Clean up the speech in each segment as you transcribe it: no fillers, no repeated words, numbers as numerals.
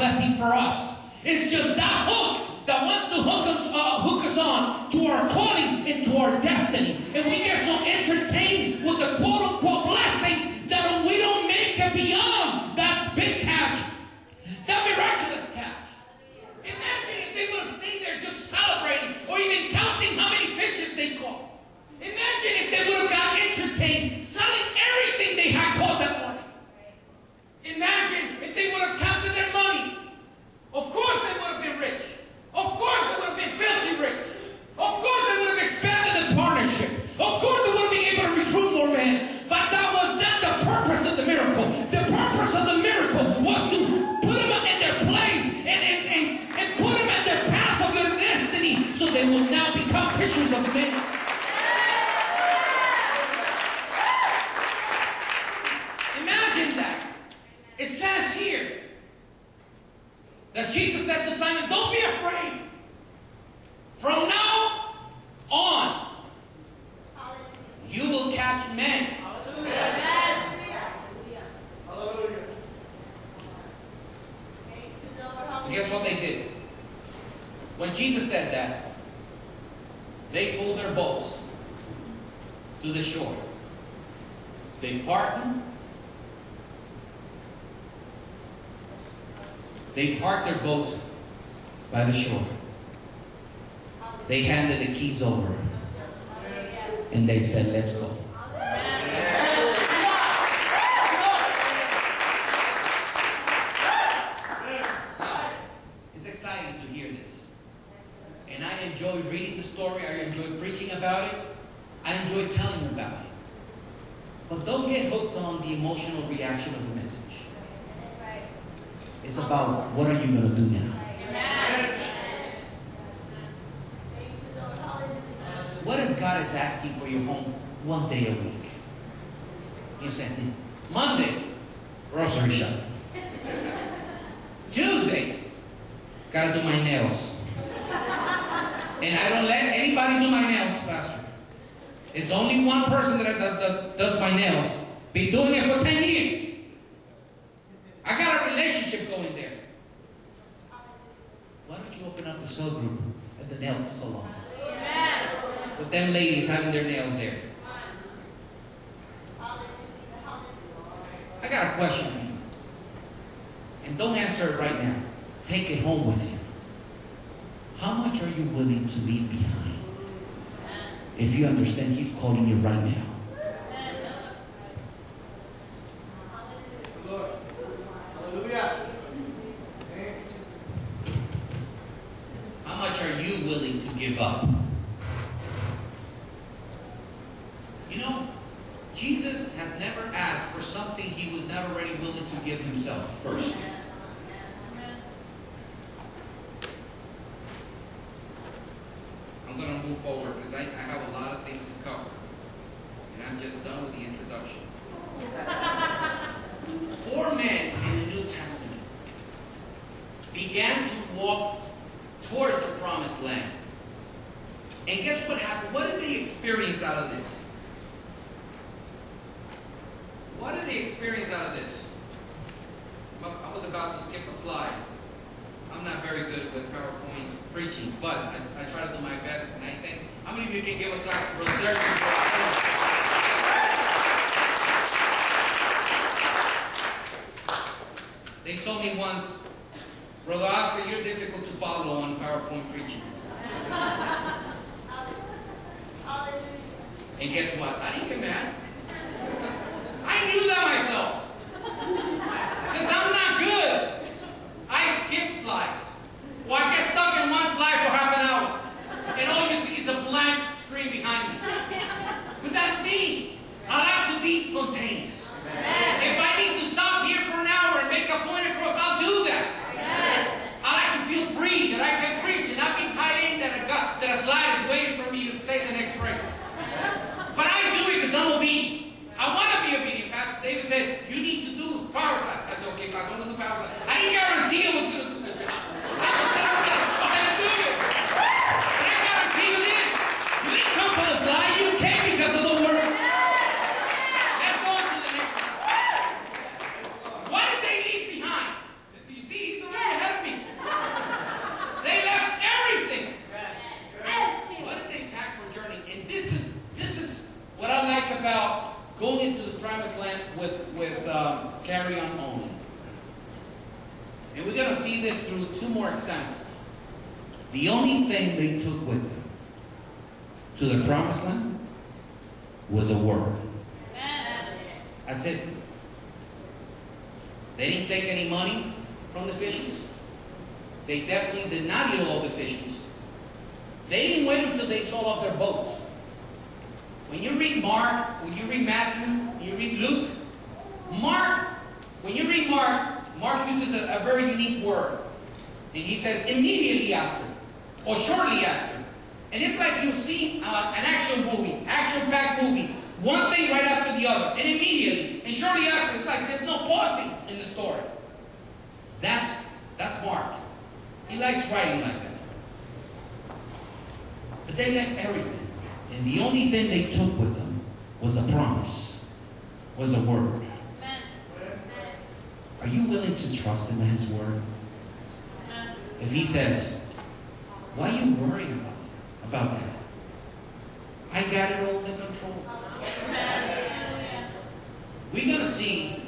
blessing for us. It's just that hook that wants to hook us on to our calling and to our destiny. And we get so entertained with the quote-unquote blessing that we don't make it beyond that big catch, that miraculous catch. Imagine if they would have stayed there just celebrating or even counting how many fishes they caught. Imagine if they would have got entertained selling everything they had caught that morning. Imagine if they would have counted their money. Of course they would have been rich. Of course they would have been filthy rich. Of course they would have expanded the partnership. Of course they would have been able to recruit more men. But that was not the purpose of the miracle. The purpose of the miracle was to put them in their place and put them in their path of their destiny so they will now become fishers of men. Imagine that. It says here that Jesus said to Simon, don't be afraid. From now on, you will catch men. Hallelujah. Hallelujah. And guess what they did? When Jesus said that, they pulled their boats to the shore. They parked them. They parked their boats by the shore. They handed the keys over. And they said, let's go. Now, it's exciting to hear this. And I enjoy reading the story. I enjoy preaching about it. I enjoy telling about it. But don't get hooked on the emotional reaction of the message. It's about what are you going to do now? What if God is asking for your home one day a week? You say, Monday, grocery shopping. Tuesday, gotta do my nails. And I don't let anybody do my nails, Pastor. It's only one person that does my nails. Been doing it for 10 years. I got a relationship going there. Why don't you open up the cell group at the nail salon? With them ladies having their nails there. I got a question for you. And don't answer it right now. Take it home with you. How much are you willing to leave behind? If you understand He's calling you right now. How much are you willing to give up? You know, Jesus has never asked for something He was never already willing to give Himself first. I'm going to move forward because I have a lot of things to cover. And I'm just done with the introduction. 4 men in the New Testament began to walk towards the promised land. And guess what happened? What did they experience out of this? What did they experience out of this? I was about to skip a slide. I'm not very good with PowerPoint preaching, but I try to do my best. And I think, how many of you can give a clap for research? They told me once, Brother Oscar, you're difficult to follow on PowerPoint preaching. And guess what? I didn't get mad. I knew that myself. Because I'm not good. I skip slides. Or I get stuck in one slide for half an hour. And all you see is a blank screen behind me. But that's me. I like to be spontaneous. If I need to stop here for an hour and make a point across, I'll do that. I like to feel free that I can preach and not be tied in that a slide is waiting for me to say the next phrase. But I do it because I'm obedient. I want to be obedient. Pastor David said, you And we're going to see this through two more examples. The only thing they took with them to the promised land was a word. That's it. They didn't take any money from the fishes. They definitely did not eat all the fishes. They didn't wait until they sold off their boats. When you read Mark, when you read Matthew, when you read Luke, when you read Mark uses a very unique word. And he says immediately after, or shortly after. And it's like you see an action movie, action-packed movie, one thing right after the other, and immediately, and shortly after, it's like there's no pausing in the story. That's Mark. He likes writing like that. But they left everything. And the only thing they took with them was a promise, was a word. Are you willing to trust him and his word? If he says, why are you worrying about that? I got it all under control. We're going to see,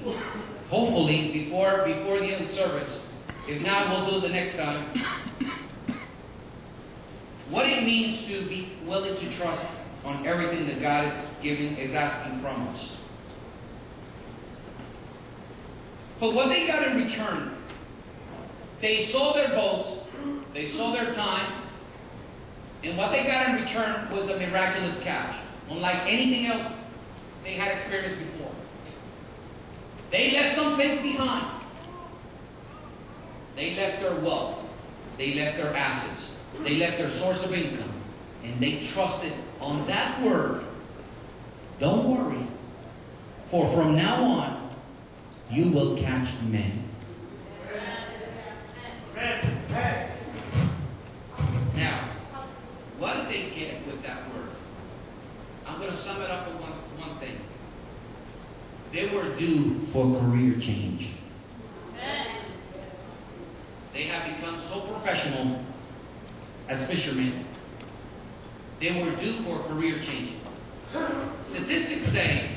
hopefully, before the end of the service, if not, we'll do it the next time, what it means to be willing to trust on everything that God is asking from us. But what they got in return, they sold their boats, they sold their time, and what they got in return was a miraculous catch, unlike anything else they had experienced before. They left some things behind. They left their wealth. They left their assets. They left their source of income. And they trusted on that word. Don't worry, for from now on, you will catch men. Now, what did they get with that word? I'm going to sum it up with one thing. They were due for career change. They have become so professional as fishermen. They were due for a career change. Statistics say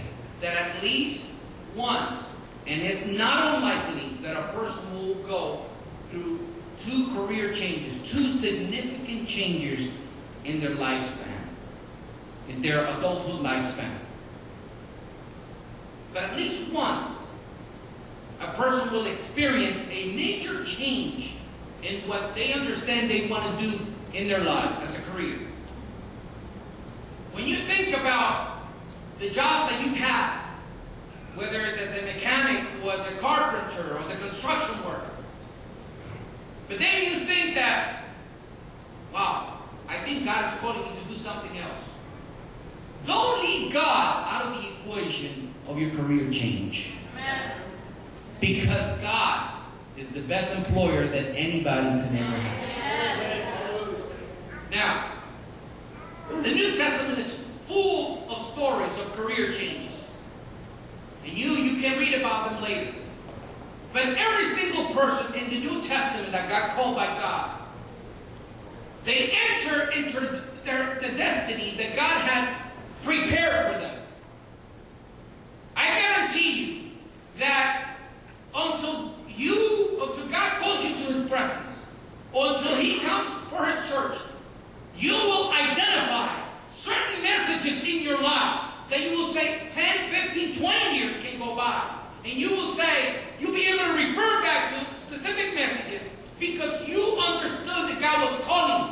that at least once, and it's not unlikely that a person will go through 2 career changes, 2 significant changes in their lifespan, in their adulthood lifespan. But at least once, a person will experience a major change in what they understand they want to do in their lives as a career. When you think about the jobs that you've had, whether it's as a mechanic or as a carpenter or as a construction worker, but then you think that, wow, I think God is calling me to do something else. Don't leave God out of the equation of your career change. Amen. Because God is the best employer that anybody can ever have. Amen. Now, the New Testament is full of stories of career changes. And you can read about them later. But every single person in the New Testament that got called by God, they entered into the destiny that God had prepared for them. I guarantee you that until God calls you to His presence, or until He comes for His church, you will identify certain messages in your life that you will say 10, 15, 20 years can go by. And you will say, you'll be able to refer back to specific messages because you understood that God was calling you.